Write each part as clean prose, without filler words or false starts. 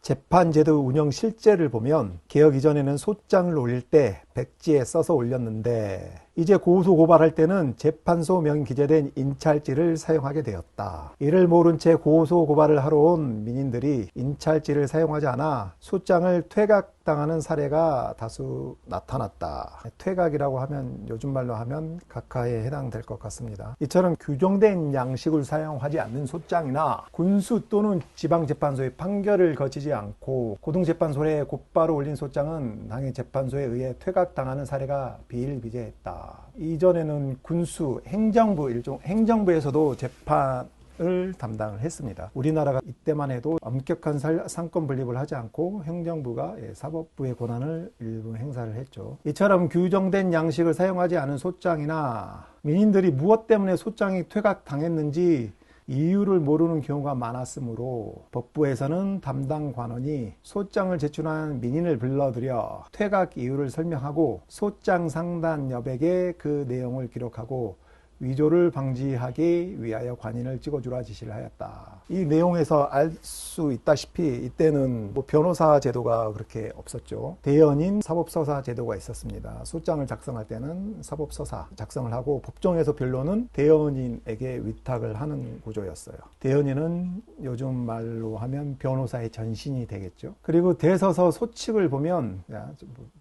재판제도 운영 실제를 보면 개혁 이전에는 소장을 올릴 때 백지에 써서 올렸는데 이제 고소 고발할 때는 재판소 명 기재된 인찰지를 사용하게 되었다. 이를 모른 채 고소 고발을 하러 온 민인들이 인찰지를 사용하지 않아 소장을 퇴각당하는 사례가 다수 나타났다. 퇴각이라고 하면 요즘 말로 하면 각하에 해당될 것 같습니다. 이처럼 규정된 양식을 사용하지 않는 소장이나 군수 또는 지방재판소의 판결을 거치지 않고 고등재판소에 곧바로 올린 소장은 당해 재판소에 의해 퇴각당하는 사례가 비일비재했다. 이전에는 군수, 행정부에서도 재판을 담당을 했습니다. 우리나라가 이때만 해도 엄격한 상권 분립을 하지 않고 행정부가 사법부의 권한을 일부 행사를 했죠. 이처럼 규정된 양식을 사용하지 않은 소장이나 민인들이 무엇 때문에 소장이 퇴각당했는지 이유를 모르는 경우가 많았으므로 법부에서는 담당 관원이 소장을 제출한 민인을 불러들여 퇴각 이유를 설명하고 소장 상단 여백에 그 내용을 기록하고 위조를 방지하기 위하여 관인을 찍어주라 지시를 하였다. 이 내용에서 알 수 있다시피 이때는 변호사 제도가 그렇게 없었죠. 대연인 사법서사 제도가 있었습니다. 소장을 작성할 때는 사법서사 작성을 하고 법정에서 변론은 대연인에게 위탁을 하는 구조였어요. 대연인은 요즘 말로 하면 변호사의 전신이 되겠죠. 그리고 대서서 소칙을 보면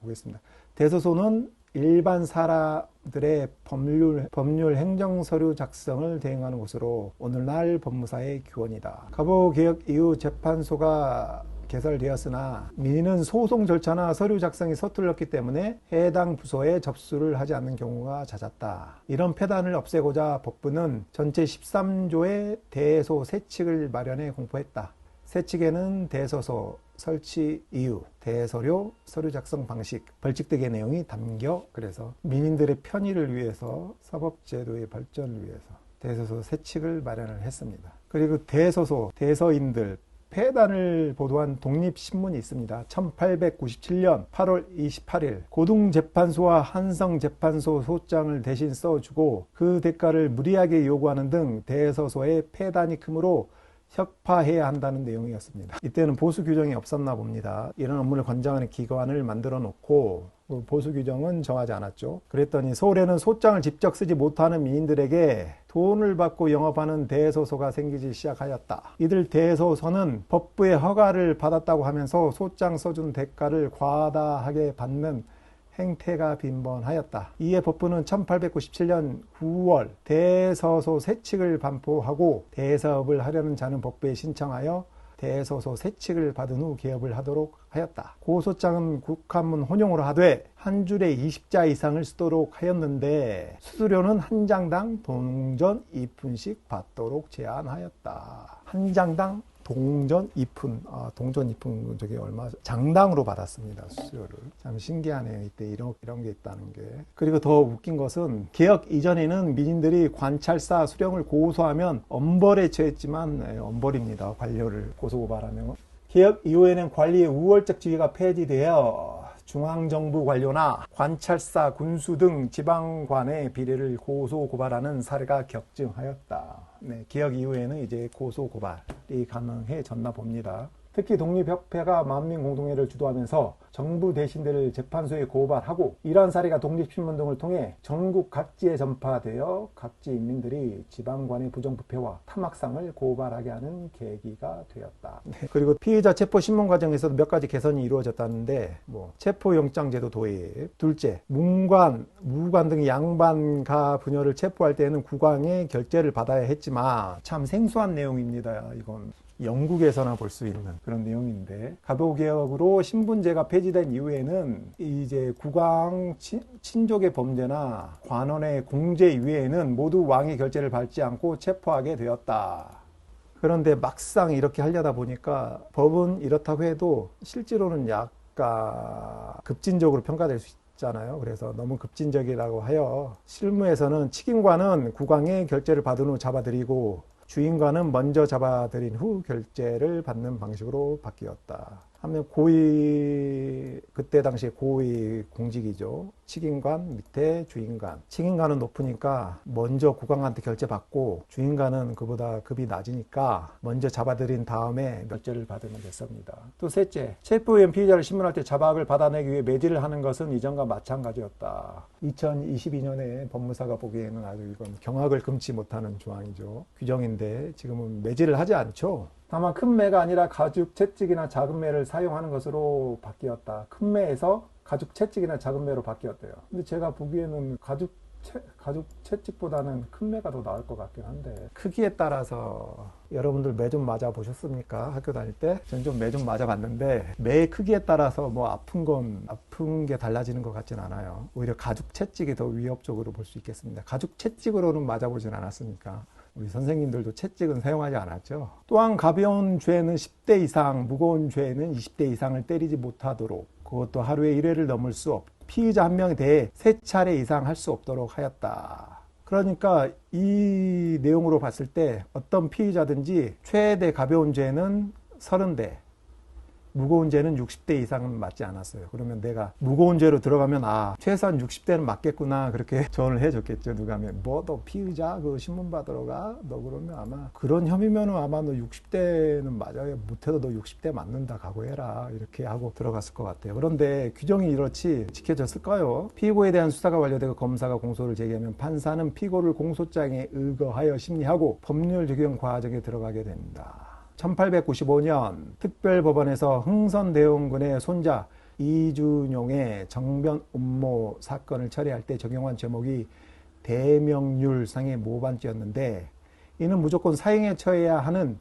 보겠습니다. 대서소는 일반 사람들의 법률 행정서류 작성을 대행하는 곳으로 오늘날 법무사의 기원이다. 가보개혁 이후 재판소가 개설되었으나 민인은 소송 절차나 서류 작성이 서툴렀기 때문에 해당 부서에 접수를 하지 않는 경우가 잦았다. 이런 폐단을 없애고자 법부는 전체 13조의 대소 세칙을 마련해 공포했다. 세칙에는 대서소 설치 이유, 대서료, 서류 작성 방식, 벌칙 등의 내용이 담겨 그래서 민인들의 편의를 위해서 사법제도의 발전을 위해서 대서소 세칙을 마련을 했습니다. 그리고 대서소, 대서인들 폐단을 보도한 독립신문이 있습니다. 1897년 8월 28일 고등재판소와 한성재판소 소장을 대신 써주고 그 대가를 무리하게 요구하는 등 대서소의 폐단이 크므로 혁파해야 한다는 내용이었습니다. 이때는 보수 규정이 없었나 봅니다. 이런 업무를 관장하는 기관을 만들어 놓고 보수 규정은 정하지 않았죠. 그랬더니 서울에는 소장을 직접 쓰지 못하는 민인들에게 돈을 받고 영업하는 대서소가 생기기 시작하였다. 이들 대서소는 법부의 허가를 받았다고 하면서 소장 써준 대가를 과다하게 받는 행태가 빈번하였다. 이에 법부는 1897년 9월 대서소 세칙을 반포하고 대사업을 하려는 자는 법부에 신청하여 대서소 세칙을 받은 후 개업을 하도록 하였다. 고소장은 국한문 혼용으로 하되 한 줄에 20자 이상을 쓰도록 하였는데 수수료는 한 장당 동전 2푼씩 받도록 제한하였다. 한 장당 동전 2푼, 동전 2푼 저게 얼마, 장당으로 받았습니다. 수수료를. 참 신기하네요. 이때 이런 게 있다는 게. 그리고 더 웃긴 것은 개혁 이전에는 민인들이 관찰사 수령을 고소하면 엄벌에 처했지만 엄벌입니다. 관료를 고소고발하면. 개혁 이후에는 관리의 우월적 지위가 폐지되어 중앙정부 관료나 관찰사, 군수 등 지방관의 비리를 고소고발하는 사례가 격증하였다. 네, 개혁 이후에는 이제 고소고발이 가능해졌나 봅니다. 특히 독립협회가 만민공동회를 주도하면서 정부 대신들을 재판소에 고발하고 이러한 사례가 독립신문 등을 통해 전국 각지에 전파되어 각지 인민들이 지방관의 부정부패와 탐악상을 고발하게 하는 계기가 되었다. 네, 그리고 피의자 체포 신문 과정에서도 몇 가지 개선이 이루어졌다는데 체포영장제도 도입, 둘째 무관 등 양반가 부녀를 체포할 때는 국왕의 결재를 받아야 했지만 참 생소한 내용입니다. 이건 영국에서나 볼 수 있는 그런 내용인데 가도개혁으로 신분제가 폐지된 이후에는 이제 국왕 친족의 범죄나 관원의 공제 이외에는 모두 왕의 결재를 받지 않고 체포하게 되었다. 그런데 막상 이렇게 하려다 보니까 법은 이렇다고 해도 실제로는 약간 급진적으로 평가될 수 있잖아요. 그래서 너무 급진적이라고 하여 실무에서는 책임관은 국왕의 결재를 받은 후 잡아들이고 주인과는 먼저 잡아들인 후 결재를 받는 방식으로 바뀌었다. 하면 고위, 그때 당시에 고위 공직이죠. 칙인관 밑에 주인관. 칙인관은 높으니까 먼저 국왕한테 결제받고 주인관은 그보다 급이 낮으니까 먼저 잡아들인 다음에 결제를 받으면 됐습니다. 또 셋째, 체포의원 피의자를 신문할 때 자박을 받아내기 위해 매질을 하는 것은 이전과 마찬가지였다. 2022년에 법무사가 보기에는 아주 이건 경악을 금치 못하는 조항이죠. 규정인데 지금은 매질을 하지 않죠. 다만 큰 매가 아니라 가죽 채찍이나 작은 매를 사용하는 것으로 바뀌었다. 큰 매에서 가죽 채찍이나 작은 매로 바뀌었대요. 근데 제가 보기에는 가죽 채찍보다는 큰 매가 더 나을 것 같긴 한데, 크기에 따라서 여러분들 매 좀 맞아 보셨습니까? 학교 다닐 때? 전 좀 매 좀 맞아 봤는데 매의 크기에 따라서 뭐 아픈 게 달라지는 것 같진 않아요. 오히려 가죽 채찍이 더 위협적으로 볼 수 있겠습니다. 가죽 채찍으로는 맞아 보진 않았으니까. 우리 선생님들도 채찍은 사용하지 않았죠. 또한 가벼운 죄는 10대 이상, 무거운 죄는 20대 이상을 때리지 못하도록, 그것도 하루에 1회를 넘을 수 없고 피의자 한 명에 대해 3차례 이상 할 수 없도록 하였다. 그러니까 이 내용으로 봤을 때 어떤 피의자든지 최대 가벼운 죄는 30대, 무거운 죄는 60대 이상은 맞지 않았어요. 그러면 내가 무거운 죄로 들어가면 최소한 60대는 맞겠구나, 그렇게 조언을 해줬겠죠. 누가 하면 뭐 너 피의자 그 신문 받으러 가? 너 그러면 아마 그런 혐의면은 아마 너 60대는 맞아요. 못해도 너 60대 맞는다, 각오해라, 이렇게 하고 들어갔을 것 같아요. 그런데 규정이 이렇지 지켜졌을까요? 피고에 대한 수사가 완료되고 검사가 공소를 제기하면 판사는 피고를 공소장에 의거하여 심리하고 법률 적용 과정에 들어가게 된다. 1895년 특별법원에서 흥선대원군의 손자 이준용의 정변 음모 사건을 처리할 때 적용한 제목이 대명률상의 모반죄였는데, 이는 무조건 사형에 처해야 하는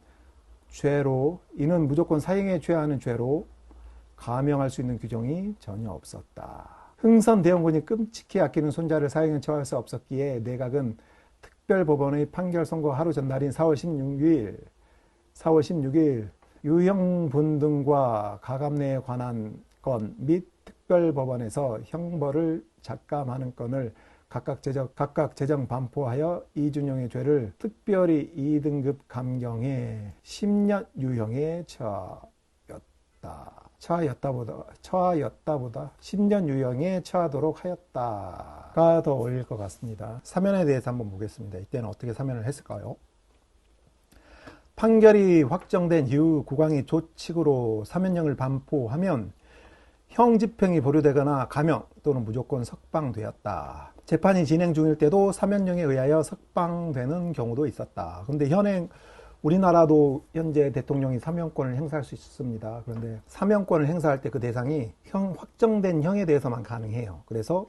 죄로 감형할 수 있는 규정이 전혀 없었다. 흥선대원군이 끔찍히 아끼는 손자를 사형에 처할 수 없었기에 내각은 특별법원의 판결 선고 하루 전날인 4월 16일 유형분 등과 가감내에 관한 건 및 특별법원에서 형벌을 작감하는 건을 각각 제정 반포하여 이준용의 죄를 특별히 2등급 감경해 10년 유형에 처하였다보다 10년 유형에 처하도록 하였다가 더 어울릴 것 같습니다. 사면에 대해서 한번 보겠습니다. 이때는 어떻게 사면을 했을까요? 판결이 확정된 이후 국왕이 조칙으로 사면령을 반포하면 형집행이 보류되거나 감형 또는 무조건 석방되었다. 재판이 진행 중일 때도 사면령에 의하여 석방되는 경우도 있었다. 그런데 우리나라도 현재 대통령이 사면권을 행사할 수 있습니다. 그런데 사면권을 행사할 때 그 대상이 확정된 형에 대해서만 가능해요. 그래서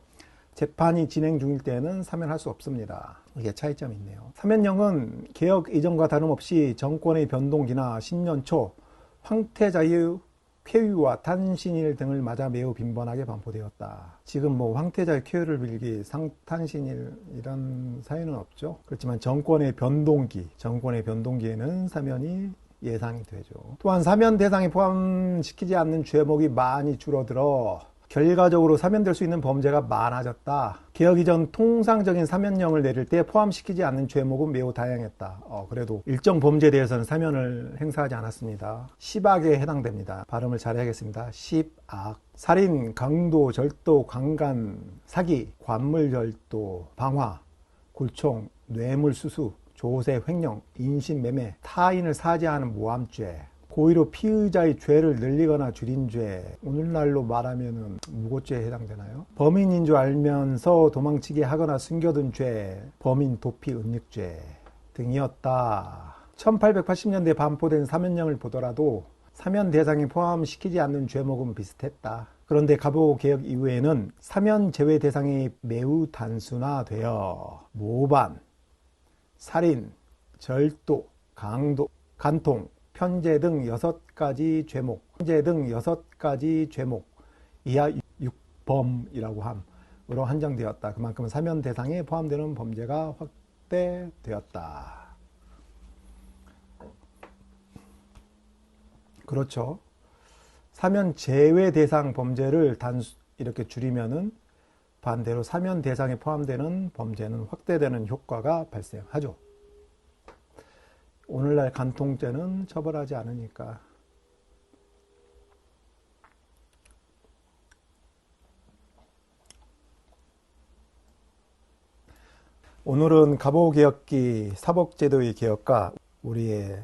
재판이 진행 중일 때는 사면할 수 없습니다. 이게 차이점이 있네요. 사면령은 개혁 이전과 다름없이 정권의 변동기나 10년 초 황태자의 쾌유와 탄신일 등을 맞아 매우 빈번하게 반포되었다. 지금 황태자의 쾌유를 빌기 탄신일 이런 사유는 없죠. 그렇지만 정권의 변동기에는 사면이 예상이 되죠. 또한 사면 대상에 포함시키지 않는 죄목이 많이 줄어들어 결과적으로 사면될 수 있는 범죄가 많아졌다. 개혁 이전 통상적인 사면령을 내릴 때 포함시키지 않는 죄목은 매우 다양했다. 그래도 일정 범죄에 대해서는 사면을 행사하지 않았습니다. 10악에 해당됩니다. 발음을 잘해야겠습니다. 10악. 살인, 강도, 절도, 강간, 사기, 관물절도, 방화, 굴총, 뇌물수수, 조세, 횡령, 인신매매, 타인을 사지하는 모함죄, 고의로 피의자의 죄를 늘리거나 줄인 죄, 오늘날로 말하면 무고죄에 해당되나요? 범인인 줄 알면서 도망치게 하거나 숨겨둔 죄, 범인 도피 은닉죄 등이었다. 1880년대 반포된 사면령을 보더라도 사면 대상에 포함시키지 않는 죄목은 비슷했다. 그런데 가보 개혁 이후에는 사면 제외 대상이 매우 단순화되어 모반, 살인, 절도, 강도, 간통, 편제 등 6가지 죄목 이하 6범이라고 함으로 한정되었다. 그만큼 사면 대상에 포함되는 범죄가 확대되었다. 그렇죠. 사면 제외 대상 범죄를 이렇게 줄이면은 반대로 사면 대상에 포함되는 범죄는 확대되는 효과가 발생하죠. 오늘날 간통죄는 처벌하지 않으니까. 오늘은 갑오개혁기 사법제도의 개혁과 우리의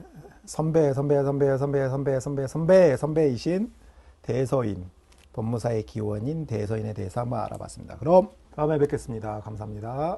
선배이신 대서인, 법무사의 기원인 대서인에 대해서 한번 알아봤습니다. 그럼 다음에 뵙겠습니다. 감사합니다.